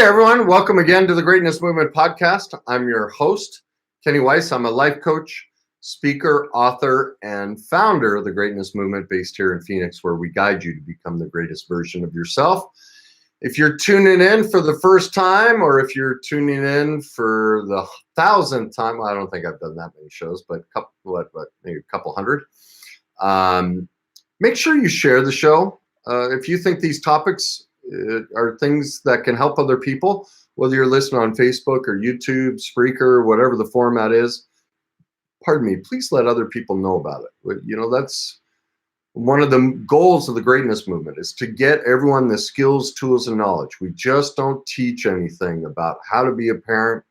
Hey everyone, welcome again to the Greatness Movement podcast. I'm your host, Kenny Weiss. I'm a life coach, speaker, author, and founder of the Greatness Movement based here in Phoenix, where we guide you to become the greatest version of yourself. If you're tuning in for the first time, or if you're tuning in for the 1,000th time, well, I don't think I've done that many shows, but maybe a couple hundred. Make sure you share the show. If you think these topics are things that can help other people, whether you're listening on Facebook or YouTube, Spreaker, whatever the format is, please let other people know about it. You know, that's one of the goals of the Greatness Movement, is to get everyone the skills, tools, and knowledge. We just don't teach anything about how to be a parent,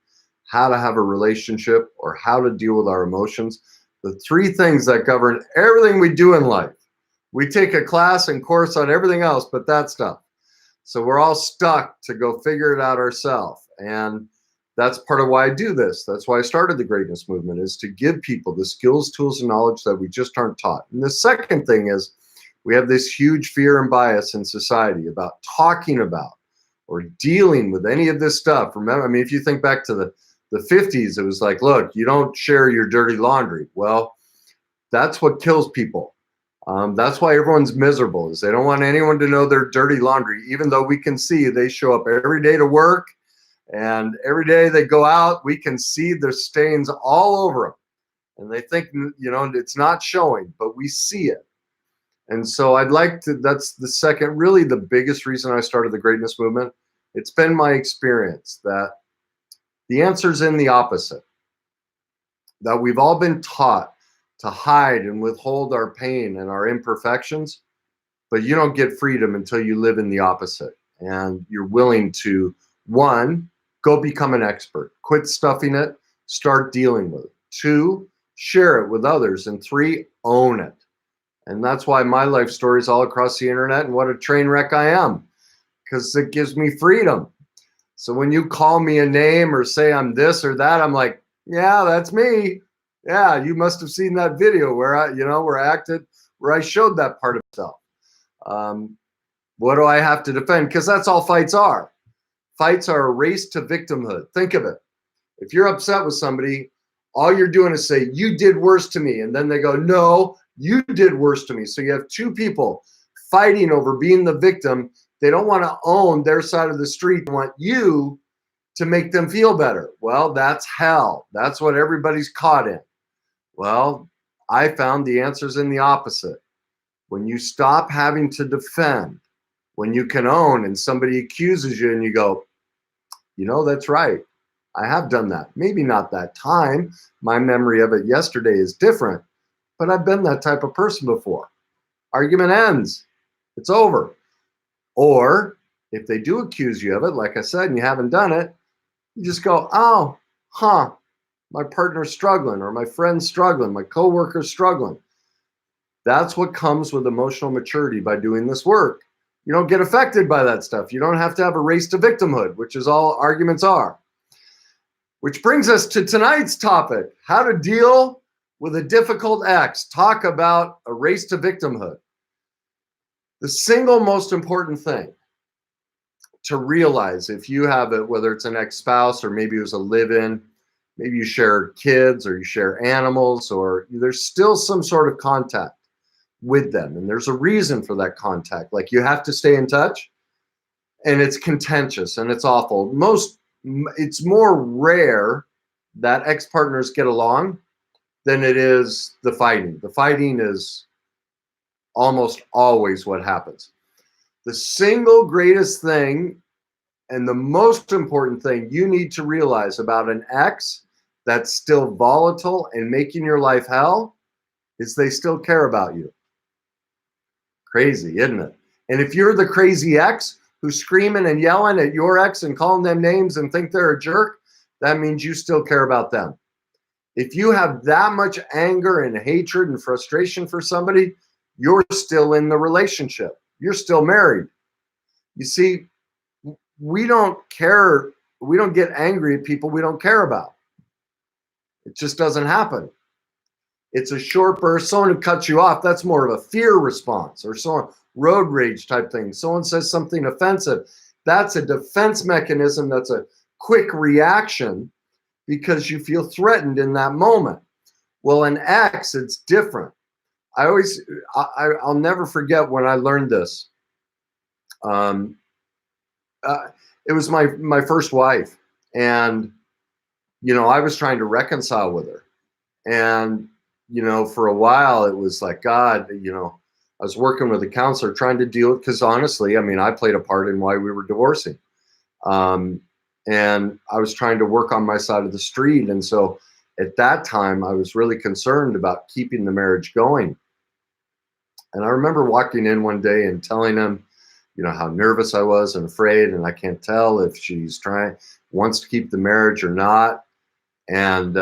how to have a relationship, or how to deal with our emotions. The three things that govern everything we do in life. We take a class and course on everything else but that stuff. So we're all stuck to go figure it out ourselves. And that's part of why I do this. That's why I started the Greatness Movement, is to give people the skills, tools, and knowledge that we just aren't taught. And the second thing is, we have this huge fear and bias in society about talking about or dealing with any of this stuff. Remember, I mean, if you think back to the 50s, it was like, look, you don't share your dirty laundry. Well, that's what kills people. That's why everyone's miserable, is they don't want anyone to know their dirty laundry, even though we can see they show up every day to work, and every day they go out, we can see their stains all over them. And they think, you know, it's not showing, but we see it. And so that's the second, really the biggest reason I started the Greatness Movement. It's been my experience that the answer's in the opposite, that we've all been taught to hide and withhold our pain and our imperfections, but you don't get freedom until you live in the opposite. And you're willing to, one, go become an expert, quit stuffing it, start dealing with it. Two, share it with others. And three, own it. And that's why my life story is all across the internet, and what a train wreck I am, because it gives me freedom. So when you call me a name or say I'm this or that, I'm like, yeah, that's me. Yeah, you must have seen that video where I showed that part of myself. What do I have to defend? Because that's all fights are. Fights are a race to victimhood. Think of it. If you're upset with somebody, all you're doing is say, you did worse to me. And then they go, no, you did worse to me. So you have two people fighting over being the victim. They don't want to own their side of the street. They want you to make them feel better. Well, that's hell. That's what everybody's caught in. Well, I found the answer's in the opposite. When you stop having to defend, when you can own and somebody accuses you and you go, you know, that's right. I have done that. Maybe not that time. My memory of it yesterday is different, but I've been that type of person before. Argument ends. It's over. Or if they do accuse you of it, like I said, and you haven't done it, you just go, oh, my partner's struggling, or my friend's struggling, my coworker's struggling. That's what comes with emotional maturity by doing this work. You don't get affected by that stuff. You don't have to have a race to victimhood, which is all arguments are. Which brings us to tonight's topic, how to deal with a difficult ex. Talk about a race to victimhood. The single most important thing to realize, if you have it, whether it's an ex-spouse or maybe it was a live-in, maybe you share kids or you share animals, or there's still some sort of contact with them. And there's a reason for that contact. Like, you have to stay in touch, and it's contentious and it's awful. It's more rare that ex-partners get along than it is the fighting. The fighting is almost always what happens. The single greatest thing and the most important thing you need to realize about an ex that's still volatile and making your life hell is they still care about you. Crazy, isn't it? And if you're the crazy ex who's screaming and yelling at your ex and calling them names and think they're a jerk, that means you still care about them. If you have that much anger and hatred and frustration for somebody, you're still in the relationship. You're still married. You see, we don't care. We don't get angry at people we don't care about. It just doesn't happen. It's a short burst. Someone who cuts you off, that's more of a fear response, or someone road rage type thing. Someone says something offensive. That's a defense mechanism. That's a quick reaction because you feel threatened in that moment. Well, in X, it's different. I'll never forget when I learned this. Um, it was my first wife, and I was trying to reconcile with her, and for a while it was like, God, I was working with a counselor trying to deal with, because honestly, I mean, I played a part in why we were divorcing, and I was trying to work on my side of the street, and so at that time I was really concerned about keeping the marriage going. And I remember walking in one day and telling him, how nervous I was and afraid, and I can't tell if she's wants to keep the marriage or not. And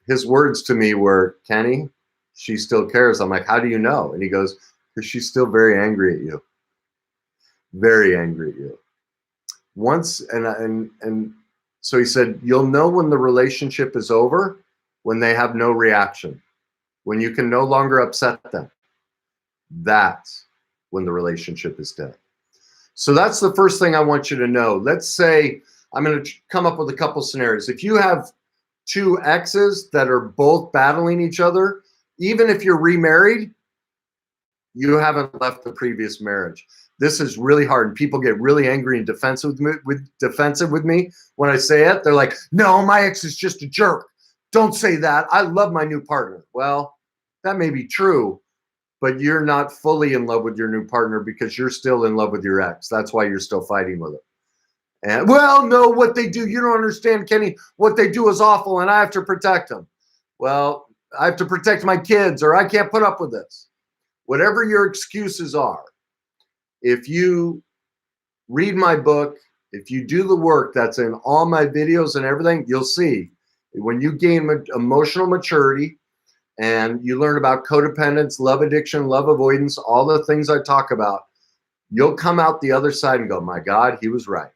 his words to me were, Kenny, she still cares. I'm like, how do you know? And he goes, because she's still very angry at you. Very angry at you. Once, and so he said, you'll know when the relationship is over when they have no reaction, when you can no longer upset them. That's when the relationship is dead. So that's the first thing I want you to know. Let's say I'm going to come up with a couple scenarios. If you have two exes that are both battling each other, even if you're remarried, you haven't left the previous marriage. This is really hard, and people get really angry and defensive with me when I say it. They're like, no, my ex is just a jerk. Don't say that. I love my new partner. Well, that may be true, but you're not fully in love with your new partner because you're still in love with your ex. That's why you're still fighting with it. And, well, no, what they do, you don't understand, Kenny. What they do is awful, and I have to protect them. Well, I have to protect my kids, or I can't put up with this. Whatever your excuses are, if you read my book, if you do the work that's in all my videos and everything, you'll see when you gain emotional maturity and you learn about codependence, love addiction, love avoidance, all the things I talk about, you'll come out the other side and go, my God, he was right.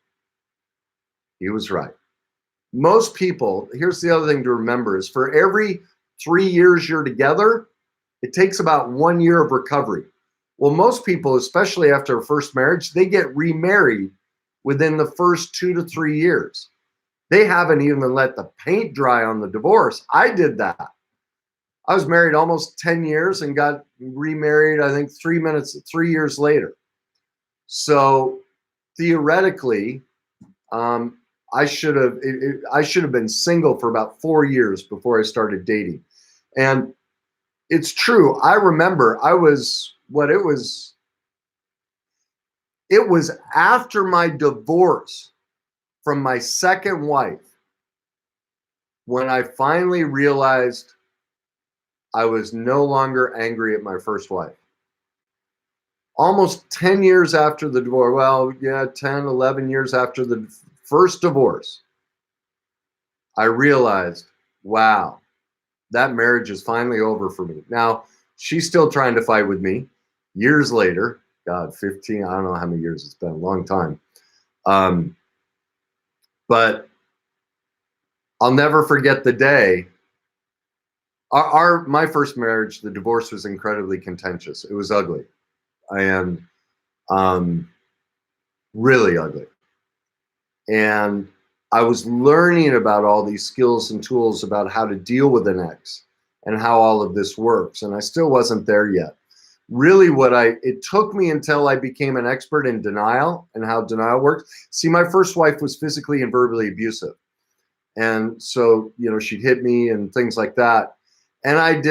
He was right. Most people, here's the other thing to remember, is for every 3 years you're together, it takes about 1 year of recovery. Well, most people, especially after a first marriage, they get remarried within the first 2 to 3 years. They haven't even let the paint dry on the divorce. I did that. I was married almost 10 years and got remarried, I think 3 years later. So theoretically, I should have been single for about 4 years before I started dating. And it's true. I remember it was after my divorce from my second wife when I finally realized I was no longer angry at my first wife. Almost 10 years after the divorce, well, yeah, 10, 11 years after the first divorce, I realized, wow, that marriage is finally over for me. Now, she's still trying to fight with me years later. God, 15, I don't know how many years it's been, a long time. But I'll never forget the day. My first marriage, the divorce was incredibly contentious. It was ugly and really ugly. And I was learning about all these skills and tools about how to deal with an ex and how all of this works. And I still wasn't there yet. Really it took me until I became an expert in denial and how denial works. See, my first wife was physically and verbally abusive. And so, she'd hit me and things like that. And I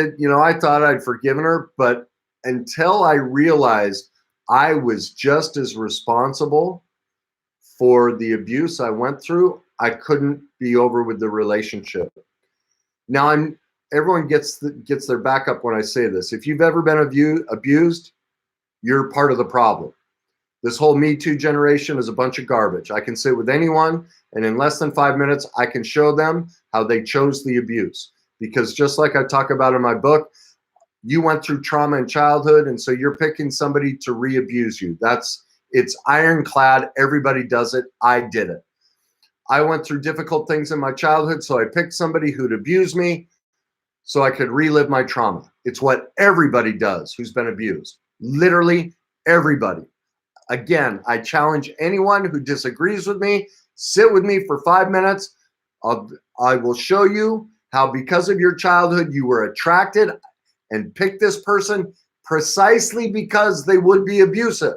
thought I'd forgiven her, but until I realized I was just as responsible for the abuse I went through, I couldn't be over with the relationship. Now everyone gets their back up when I say this. If you've ever been abused, you're part of the problem. This whole Me Too generation is a bunch of garbage. I can sit with anyone, and in less than 5 minutes, I can show them how they chose the abuse. Because just like I talk about in my book, you went through trauma in childhood, and so you're picking somebody to re-abuse you. It's ironclad. Everybody does it. I did it. I went through difficult things in my childhood, so I picked somebody who'd abuse me so I could relive my trauma. It's what everybody does who's been abused. Literally everybody. Again, I challenge anyone who disagrees with me, sit with me for 5 minutes. I will show you how, because of your childhood, you were attracted and picked this person precisely because they would be abusive.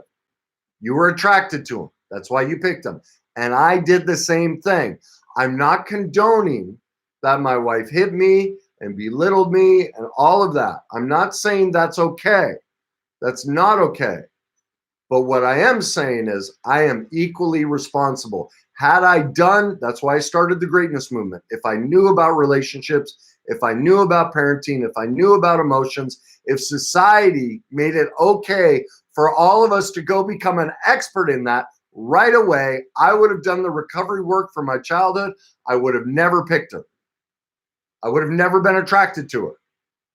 You were attracted to them. That's why you picked them. And I did the same thing. I'm not condoning that my wife hit me and belittled me and all of that. I'm not saying that's okay. That's not okay. But what I am saying is I am equally responsible. Had I done, that's why I started the greatness movement. If I knew about relationships, if I knew about parenting, if I knew about emotions, if society made it okay for all of us to go become an expert in that right away, I would have done the recovery work for my childhood. I would have never picked her. I would have never been attracted to her.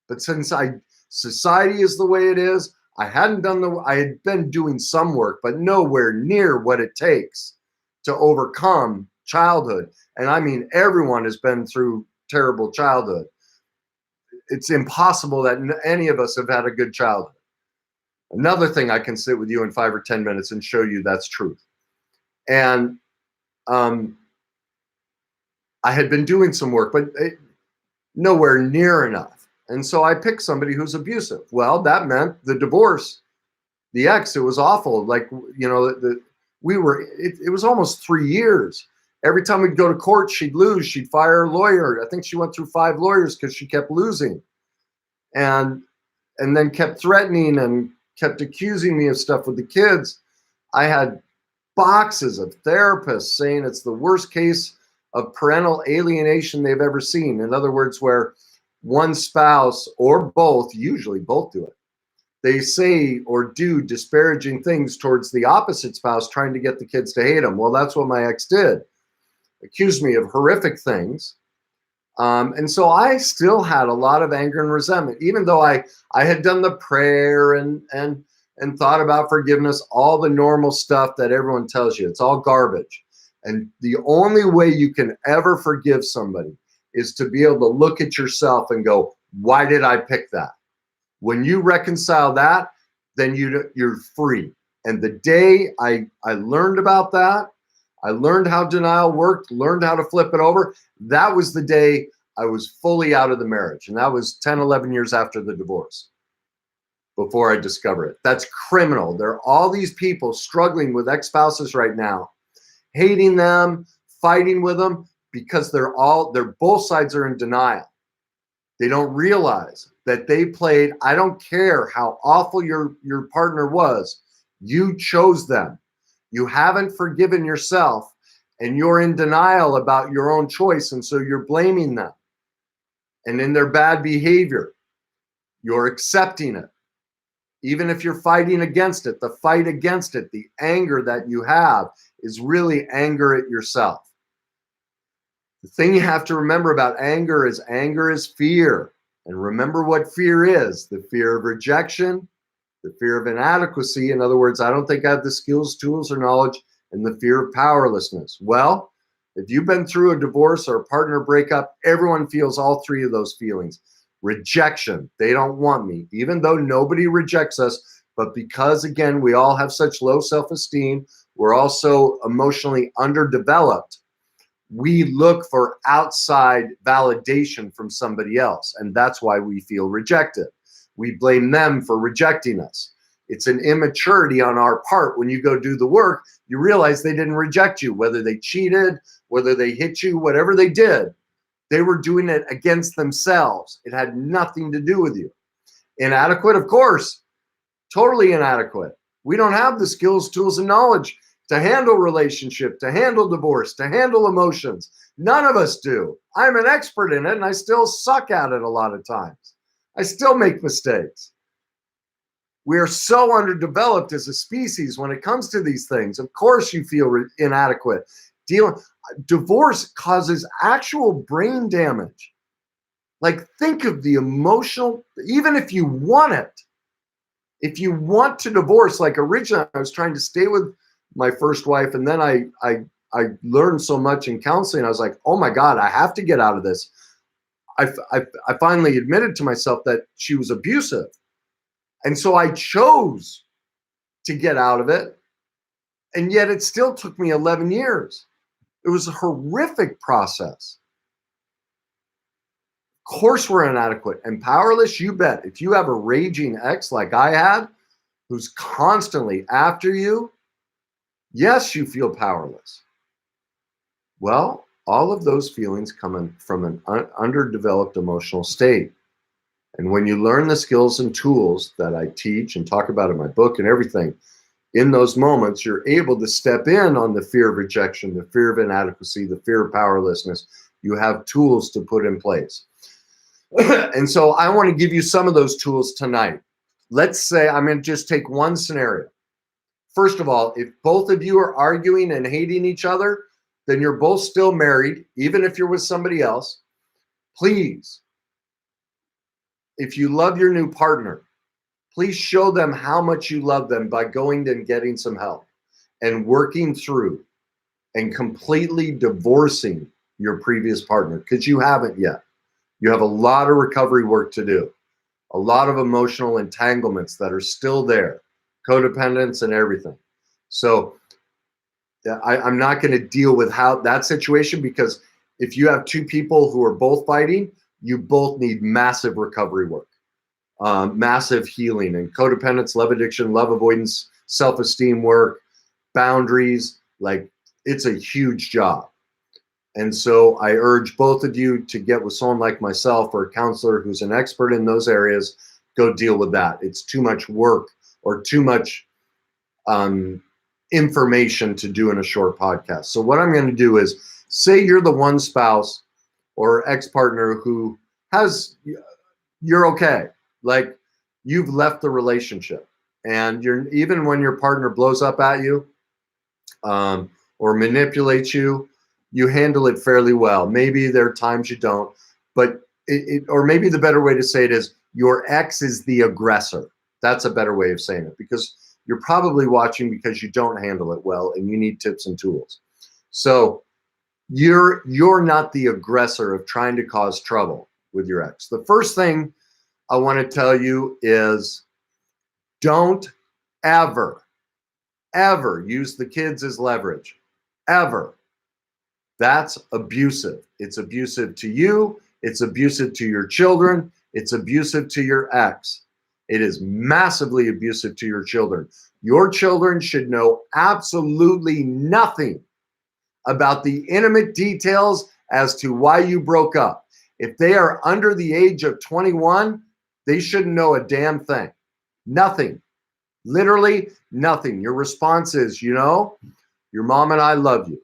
But since society is the way it is, I had been doing some work, but nowhere near what it takes to overcome childhood. And I mean, everyone has been through terrible childhood. It's impossible that any of us have had a good childhood. Another thing, I can sit with you in 5 or 10 minutes and show you that's truth. And I had been doing some work, but nowhere near enough. And so I picked somebody who's abusive. Well, that meant the divorce, the ex, it was awful. Like, you know, it was almost 3 years. Every time we'd go to court, she'd lose. She'd fire a lawyer. I think she went through 5 lawyers because she kept losing. And then kept threatening and kept accusing me of stuff with the kids. I had boxes of therapists saying it's the worst case of parental alienation they've ever seen. In other words, where one spouse or both, usually both do it, they say or do disparaging things towards the opposite spouse, trying to get the kids to hate them. Well, that's what my ex did. Accused me of horrific things. And so I still had a lot of anger and resentment, even though I had done the prayer and thought about forgiveness, all the normal stuff that everyone tells you. It's all garbage. And the only way you can ever forgive somebody is to be able to look at yourself and go, why did I pick that? When you reconcile that, then you're free. And the day I learned about that, I learned how denial worked, learned how to flip it over. That was the day I was fully out of the marriage. And that was 10, 11 years after the divorce, before I discovered it. That's criminal. There are all these people struggling with ex-spouses right now, hating them, fighting with them, because both sides are in denial. They don't realize that they played, I don't care how awful your partner was, you chose them. You haven't forgiven yourself, and you're in denial about your own choice, and so you're blaming them. And in their bad behavior, you're accepting it. Even if you're fighting against it, the fight against it, the anger that you have is really anger at yourself. The thing you have to remember about anger is fear. And remember what fear is: the fear of rejection, the fear of inadequacy. In other words, I don't think I have the skills, tools, or knowledge, and the fear of powerlessness. Well, if you've been through a divorce or a partner breakup, everyone feels all 3 of those feelings. Rejection, they don't want me, even though nobody rejects us. But because, again, we all have such low self-esteem, we're also emotionally underdeveloped, we look for outside validation from somebody else. And that's why we feel rejected. We blame them for rejecting us. It's an immaturity on our part. When you go do the work, you realize they didn't reject you, whether they cheated, whether they hit you, whatever they did. They were doing it against themselves. It had nothing to do with you. Inadequate, of course, totally inadequate. We don't have the skills, tools, and knowledge to handle relationship, to handle divorce, to handle emotions. None of us do. I'm an expert in it, and I still suck at it a lot of times. I still make mistakes. We are so underdeveloped as a species when it comes to these things. Of course you feel inadequate. Divorce causes actual brain damage. Like, think of the emotional, even if you want it, if you want to divorce, like originally I was trying to stay with my first wife, and then I learned so much in counseling. I was like, oh my God, I have to get out of this. I finally admitted to myself that she was abusive. And so I chose to get out of it. And yet it still took me 11 years. It was a horrific process. Of course we're inadequate and powerless, you bet. If you have a raging ex like I had, who's constantly after you, yes, you feel powerless. Well, all of those feelings come from an underdeveloped emotional state. And when you learn the skills and tools that I teach and talk about in my book and everything, in those moments, you're able to step in on the fear of rejection, the fear of inadequacy, the fear of powerlessness. You have tools to put in place. And so I want to give you some of those tools tonight. Let's say I'm going to just take one scenario. First of all, if both of you are arguing and hating each other, then you're both still married, even if you're with somebody else. Please, if you love your new partner, please show them how much you love them by going and getting some help and working through and completely divorcing your previous partner, because you haven't yet. You have a lot of recovery work to do, a lot of emotional entanglements that are still there, codependence and everything. So I'm not going to deal with how that situation, because if you have two people who are both fighting, you both need massive recovery work, massive healing and codependence, love addiction, love avoidance, self-esteem work, boundaries. Like, it's a huge job. And so I urge both of you to get with someone like myself or a counselor who's an expert in those areas. Go deal with that. It's too much work or too much information to do in a short podcast. So what I'm going to do is, say you're the one spouse or ex-partner who you're okay. Like, you've left the relationship, and even when your partner blows up at you or manipulates you, you handle it fairly well. Maybe there are times you don't, but or maybe the better way to say it is, your ex is the aggressor. That's a better way of saying it, because you're probably watching because you don't handle it well and you need tips and tools. So you're not the aggressor of trying to cause trouble with your ex. The first thing I want to tell you is, don't ever use the kids as leverage. Ever. That's abusive. It's abusive to you. It's abusive to your children. It's abusive to your ex. It is massively abusive to your children. Your children should know absolutely nothing about the intimate details as to why you broke up. If they are under the age of 21, they shouldn't know a damn thing. Nothing. Literally nothing. Your response is, your mom and I love you.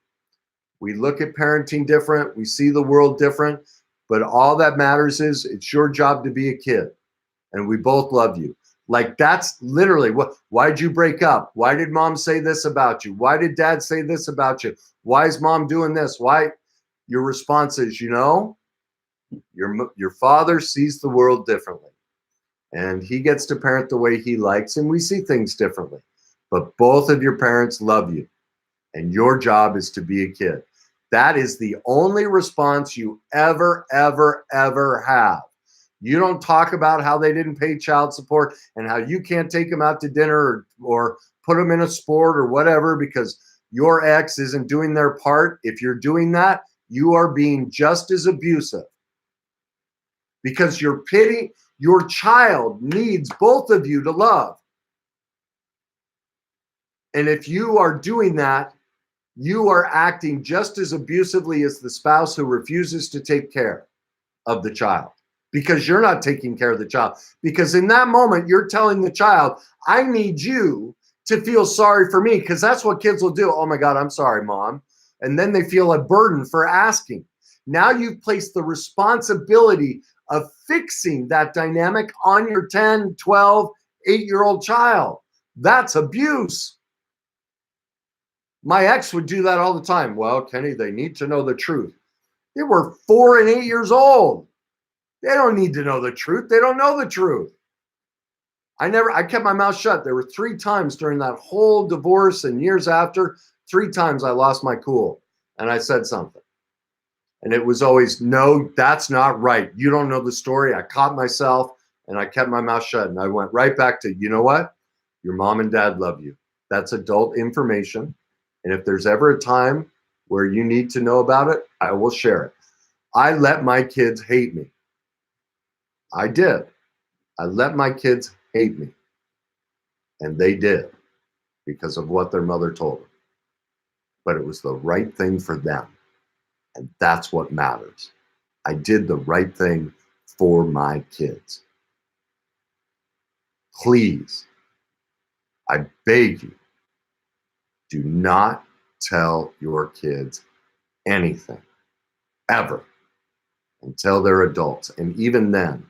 We look at parenting different. We see the world different. But all that matters is, it's your job to be a kid. And we both love you. Like, that's literally why'd you break up? Why did mom say this about you? Why did dad say this about you? Why is mom doing this? Why? Your response is, your father sees the world differently. And he gets to parent the way he likes, and we see things differently. But both of your parents love you. And your job is to be a kid. That is the only response you ever have. You don't talk about how they didn't pay child support and how you can't take them out to dinner or put them in a sport or whatever because your ex isn't doing their part. If you're doing that, you are being just as abusive, because your child needs both of you to love. And if you are doing that, you are acting just as abusively as the spouse who refuses to take care of the child, because you're not taking care of the child. Because in that moment, you're telling the child, I need you to feel sorry for me, because that's what kids will do. Oh my God, I'm sorry, mom. And then they feel a burden for asking. Now you've placed the responsibility of fixing that dynamic on your 10, 12, 8-year-old child. That's abuse. My ex would do that all the time. Well, Kenny, they need to know the truth. They were 4 and 8 years old. They don't need to know the truth. They don't know the truth. I kept my mouth shut. There were 3 times during that whole divorce and years after, 3 times I lost my cool and I said something. And it was always, no, that's not right. You don't know the story. I caught myself and I kept my mouth shut. And I went right back to, you know what? Your mom and dad love you. That's adult information. And if there's ever a time where you need to know about it, I will share it. I let my kids hate me. I did. I let my kids hate me. And they did because of what their mother told them. But it was the right thing for them. And that's what matters. I did the right thing for my kids. Please, I beg you, do not tell your kids anything, ever, until they're adults. And even then,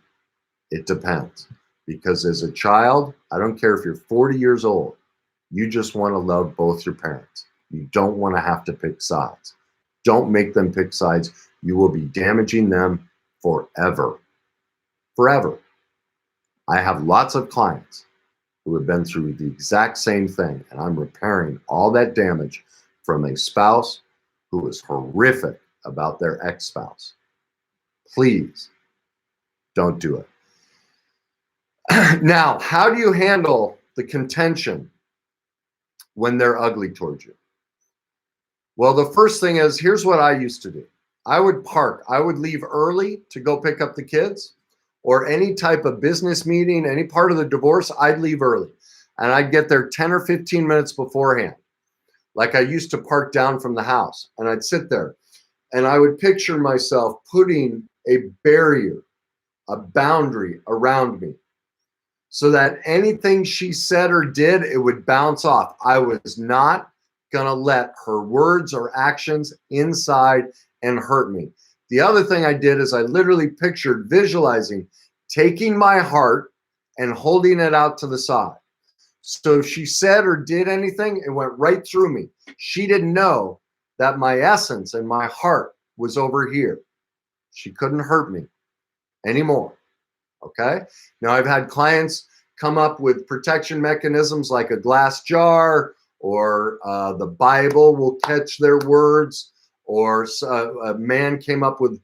it depends. Because as a child, I don't care if you're 40 years old, you just want to love both your parents. You don't want to have to pick sides. Don't make them pick sides. You will be damaging them forever. Forever. I have lots of clients who have been through the exact same thing, and I'm repairing all that damage from a spouse who was horrific about their ex-spouse. Please don't do it. Now, how do you handle the contention when they're ugly towards you? Well, the first thing is, here's what I used to do. I would park. I would leave early to go pick up the kids, or any type of business meeting, any part of the divorce, I'd leave early. And I'd get there 10 or 15 minutes beforehand. Like I used to park down from the house, and I'd sit there. And I would picture myself putting a barrier, a boundary around me, so that anything she said or did, it would bounce off. I was not going to let her words or actions inside and hurt me. The other thing I did is I literally pictured visualizing taking my heart and holding it out to the side. So if she said or did anything, it went right through me. She didn't know that my essence and my heart was over here. She couldn't hurt me anymore. Okay. Now I've had clients come up with protection mechanisms like a glass jar, or the Bible will catch their words, or a man came up with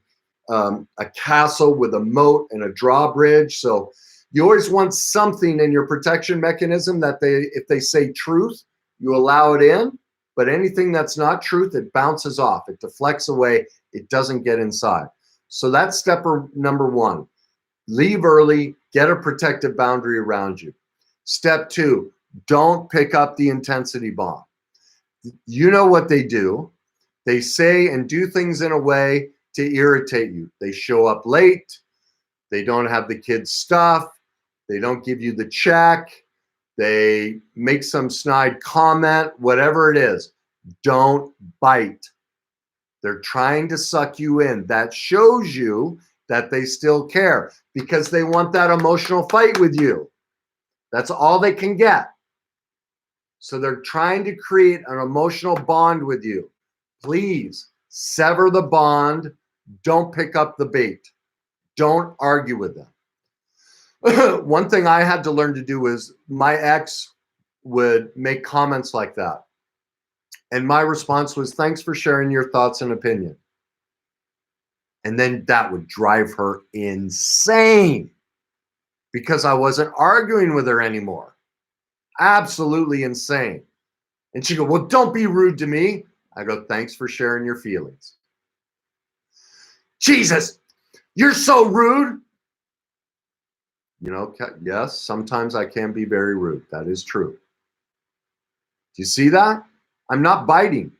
a castle with a moat and a drawbridge. So you always want something in your protection mechanism that if they say truth, you allow it in, but anything that's not truth, it bounces off, it deflects away, it doesn't get inside. So that's step number one. Leave early, get a protective boundary around you. Step two, don't pick up the intensity bomb. You know what they do. They say and do things in a way to irritate you. They show up late. They don't have the kids' stuff. They don't give you the check. They make some snide comment, whatever it is. Don't bite. They're trying to suck you in. That shows you that they still care, because they want that emotional fight with you. That's all they can get. So they're trying to create an emotional bond with you. Please sever the bond. Don't pick up the bait. Don't argue with them. One thing I had to learn to do is, my ex would make comments like that. And my response was, thanks for sharing your thoughts and opinion. And then that would drive her insane, because I wasn't arguing with her anymore. Absolutely insane. And she'd go, well, don't be rude to me. I go, thanks for sharing your feelings. Jesus, you're so rude. You know, yes, sometimes I can be very rude. That is true. Do you see that? I'm not biting.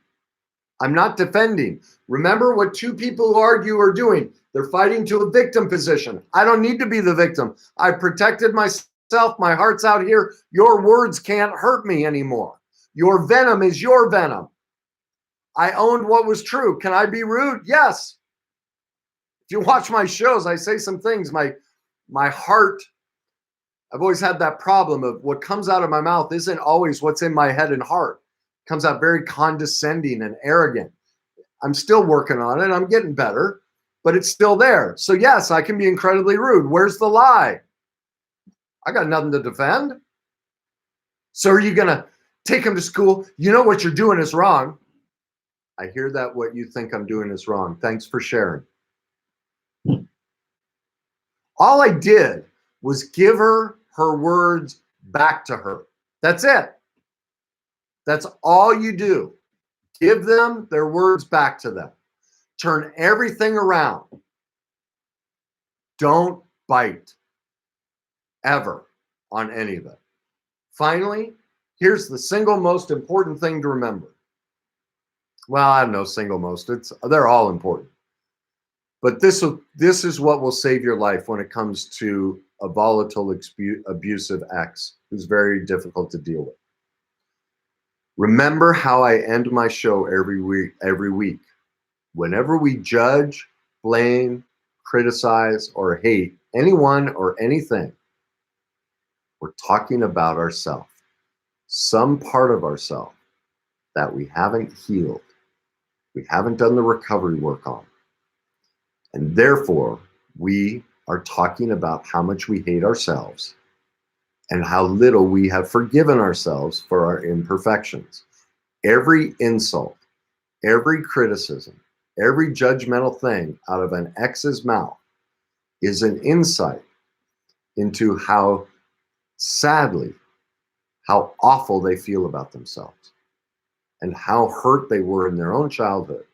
I'm not defending. Remember what two people who argue are doing. They're fighting to a victim position. I don't need to be the victim. I protected myself. My heart's out here. Your words can't hurt me anymore. Your venom is your venom. I owned what was true. Can I be rude? Yes. If you watch my shows, I say some things. My heart, I've always had that problem of what comes out of my mouth isn't always what's in my head and heart. It comes out very condescending and arrogant. I'm still working on it. I'm getting better, but it's still there. So yes, I can be incredibly rude. Where's the lie? I got nothing to defend. So are you going to take him to school? You know what you're doing is wrong. I hear that what you think I'm doing is wrong. Thanks for sharing. All I did was give her her words back to her. That's it. That's all you do. Give them their words back to them. Turn everything around. Don't bite ever on any of it. Finally, here's the single most important thing to remember. Well, I don't know, single most. They're all important. But this is what will save your life when it comes to a volatile, abusive ex who's very difficult to deal with. Remember how I end my show every week. Whenever we judge, blame, criticize, or hate anyone or anything, we're talking about ourselves, some part of ourselves that we haven't healed, we haven't done the recovery work on. And therefore, we are talking about how much we hate ourselves and how little we have forgiven ourselves for our imperfections. Every insult, every criticism, every judgmental thing out of an ex's mouth is an insight into how sadly, how awful they feel about themselves and how hurt they were in their own childhood,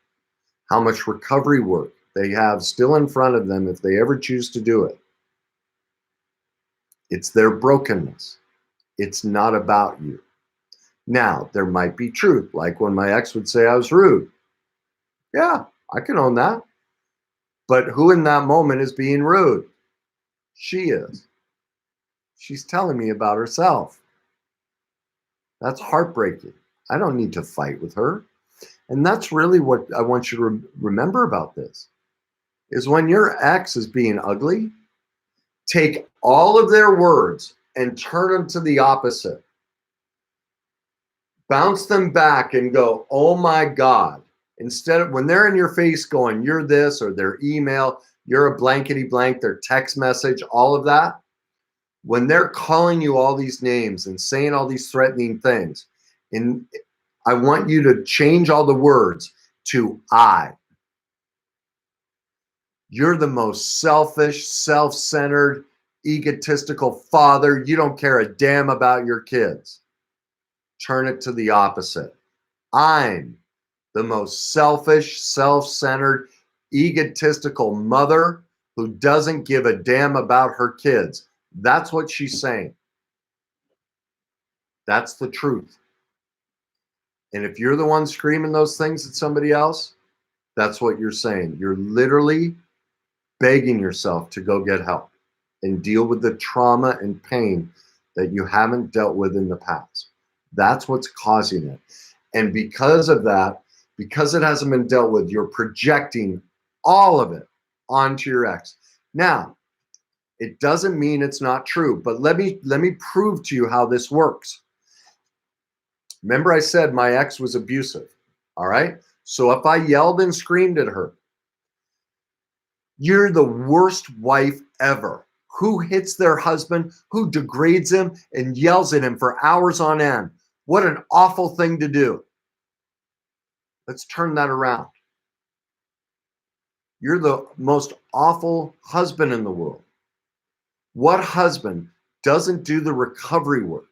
how much recovery work they have still in front of them if they ever choose to do it. It's their brokenness. It's not about you. Now, there might be truth, like when my ex would say I was rude. Yeah, I can own that. But who in that moment is being rude? She is. She's telling me about herself. That's heartbreaking. I don't need to fight with her. And that's really what I want you to remember about this, is when your ex is being ugly, take all of their words and turn them to the opposite. Bounce them back and go, oh my God. Instead of when they're in your face going, you're this, or their email, you're a blankety blank, their text message, all of that. When they're calling you all these names and saying all these threatening things, and I want you to change all the words to I. You're the most selfish, self-centered, egotistical father. You don't care a damn about your kids. Turn it to the opposite. I'm the most selfish, self-centered, egotistical mother who doesn't give a damn about her kids. That's what she's saying. That's the truth. And if you're the one screaming those things at somebody else, that's what you're saying. You're literally begging yourself to go get help and deal with the trauma and pain that you haven't dealt with in the past. That's what's causing it. And because of that, because it hasn't been dealt with, you're projecting all of it onto your ex. Now, it doesn't mean it's not true, but let me prove to you how this works. Remember I said my ex was abusive, all right? So if I yelled and screamed at her, you're the worst wife ever. Who hits their husband, who degrades him and yells at him for hours on end? What an awful thing to do. Let's turn that around. You're the most awful husband in the world. What husband doesn't do the recovery work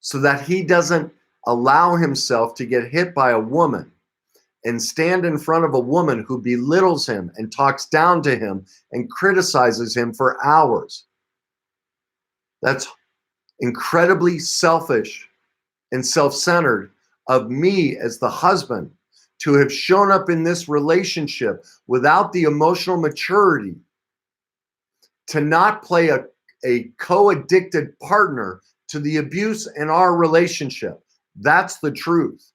so that he doesn't allow himself to get hit by a woman and stand in front of a woman who belittles him and talks down to him and criticizes him for hours? That's incredibly selfish and self-centered of me as the husband to have shown up in this relationship without the emotional maturity to not play a co-addicted partner to the abuse in our relationship. That's the truth.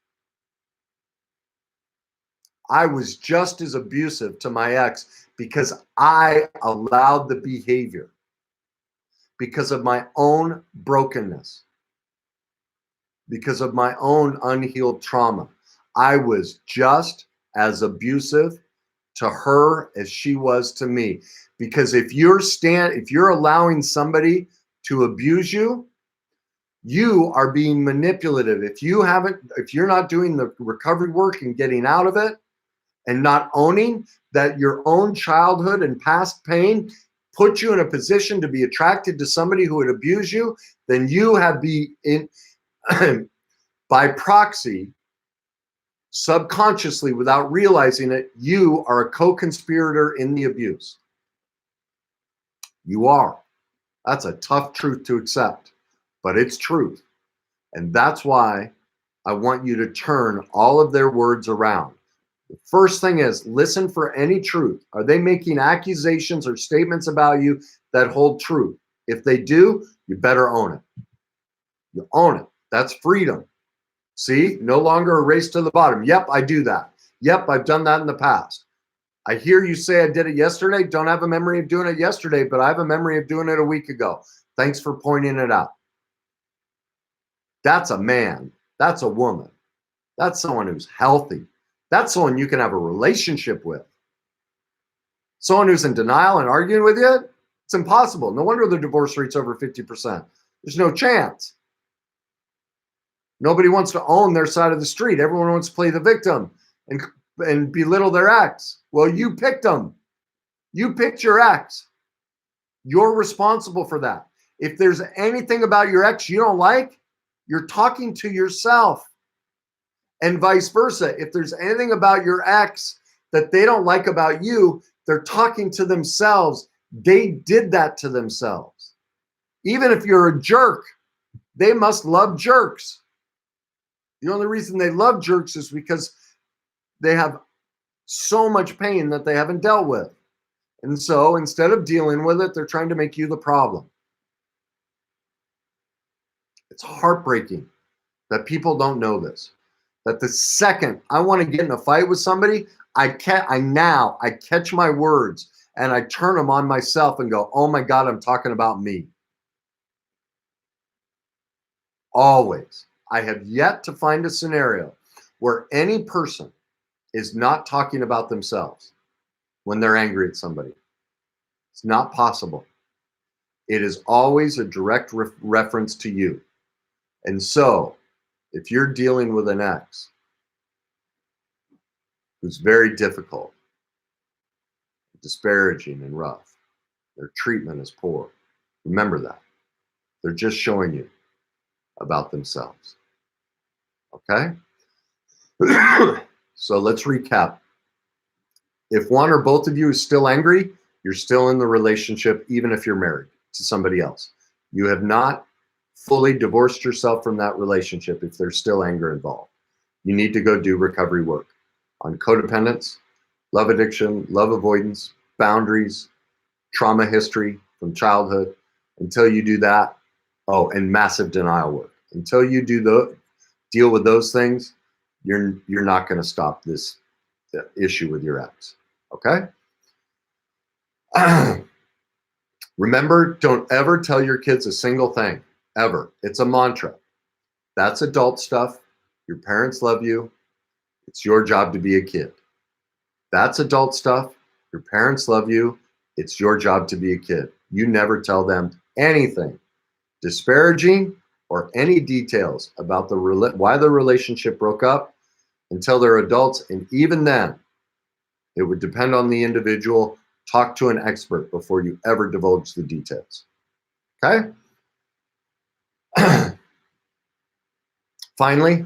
I was just as abusive to my ex because I allowed the behavior, because of my own brokenness, because of my own unhealed trauma. I was just as abusive to her as she was to me. Because if you're allowing somebody to abuse you, you are being manipulative. If you're not doing the recovery work and getting out of it and not owning that your own childhood and past pain put you in a position to be attracted to somebody who would abuse you, then you have By proxy, subconsciously, without realizing it, you are a co-conspirator in the abuse. You are. That's a tough truth to accept, but it's truth. And that's why I want you to turn all of their words around. The first thing is listen for any truth. Are they making accusations or statements about you that hold truth? If they do, you better own it. You own it. That's freedom. See, no longer a race to the bottom. Yep, I do that. Yep, I've done that in the past. I hear you say I did it yesterday. Don't have a memory of doing it yesterday, but I have a memory of doing it a week ago. Thanks for pointing it out. That's a man. That's a woman. That's someone who's healthy. That's someone you can have a relationship with. Someone who's in denial and arguing with you, it's impossible. No wonder the divorce rate's over 50%. There's no chance. Nobody wants to own their side of the street. Everyone wants to play the victim and belittle their ex. Well, you picked them. You picked your ex. You're responsible for that. If there's anything about your ex you don't like, you're talking to yourself. And vice versa. If there's anything about your ex that they don't like about you, they're talking to themselves. They did that to themselves. Even if you're a jerk, they must love jerks. The only reason they love jerks is because they have so much pain that they haven't dealt with. And so instead of dealing with it, they're trying to make you the problem. It's heartbreaking that people don't know this. That the second I want to get in a fight with somebody, I catch my words and I turn them on myself and go, oh my God, I'm talking about me. Always. I have yet to find a scenario where any person is not talking about themselves when they're angry at somebody. It's not possible. It is always a direct reference to you. And so, if you're dealing with an ex who's very difficult, disparaging and rough, their treatment is poor, remember that. They're just showing you about themselves. Okay? So let's recap. If one or both of you is still angry, you're still in the relationship, even if you're married to somebody else. You have not fully divorced yourself from that relationship if there's still anger involved. You need to go do recovery work on codependence, love addiction, love avoidance, boundaries, trauma history from childhood. Until you do that, and massive denial work. Until you deal with those things, you're not going to stop this issue with your ex. Okay? Remember, don't ever tell your kids a single thing, ever. It's a mantra. That's adult stuff. Your parents love you. It's your job to be a kid. That's adult stuff. Your parents love you. It's your job to be a kid. You never tell them anything disparaging or any details about why the relationship broke up until they're adults. And even then, it would depend on the individual. Talk to an expert before you ever divulge the details. Okay? Finally,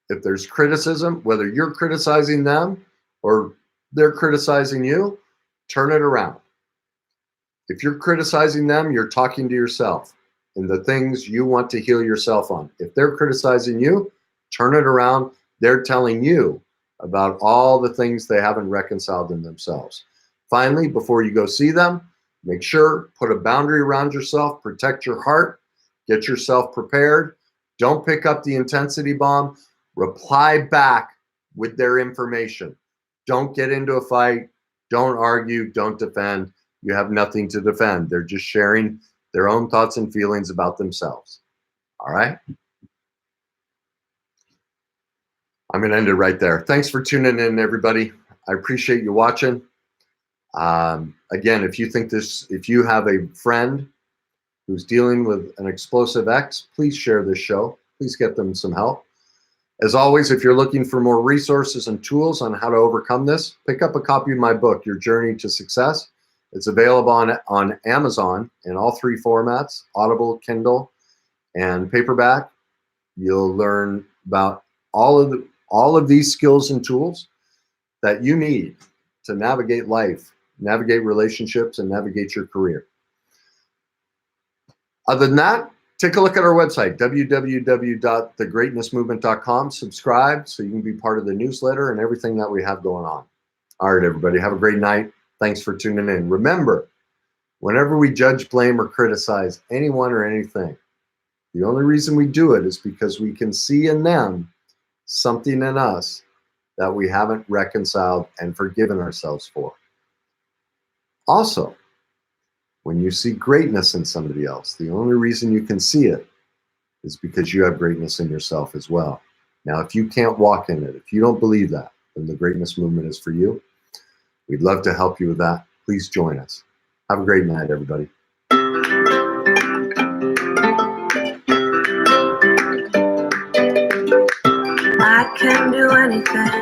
if there's criticism, whether you're criticizing them or they're criticizing you, turn it around. If you're criticizing them, you're talking to yourself and the things you want to heal yourself on. If they're criticizing you, turn it around. They're telling you about all the things they haven't reconciled in themselves. Finally, before you go see them, make sure, put a boundary around yourself, protect your heart, get yourself prepared. Don't pick up the intensity bomb. Reply back with their information. Don't get into a fight. Don't argue. Don't defend. You have nothing to defend. They're just sharing their own thoughts and feelings about themselves. All right? I'm going to end it right there. Thanks for tuning in, everybody. I appreciate you watching. Again, if you have a friend who's dealing with an explosive ex, please share this show. Please get them some help. As always, if you're looking for more resources and tools on how to overcome this, pick up a copy of my book, Your Journey to Success. It's available on Amazon in all three formats, Audible, Kindle, and paperback. You'll learn about all of these skills and tools that you need to navigate life, navigate relationships, and navigate your career. Other than that, take a look at our website, www.thegreatnessmovement.com. Subscribe so you can be part of the newsletter and everything that we have going on. All right, everybody, have a great night. Thanks for tuning in. Remember, whenever we judge, blame, or criticize anyone or anything, the only reason we do it is because we can see in them something in us that we haven't reconciled and forgiven ourselves for. Also, when you see greatness in somebody else, the only reason you can see it is because you have greatness in yourself as well. Now, if you can't walk in it, if you don't believe that, then the greatness movement is for you. We'd love to help you with that. Please join us. Have a great night, everybody. I can do anything.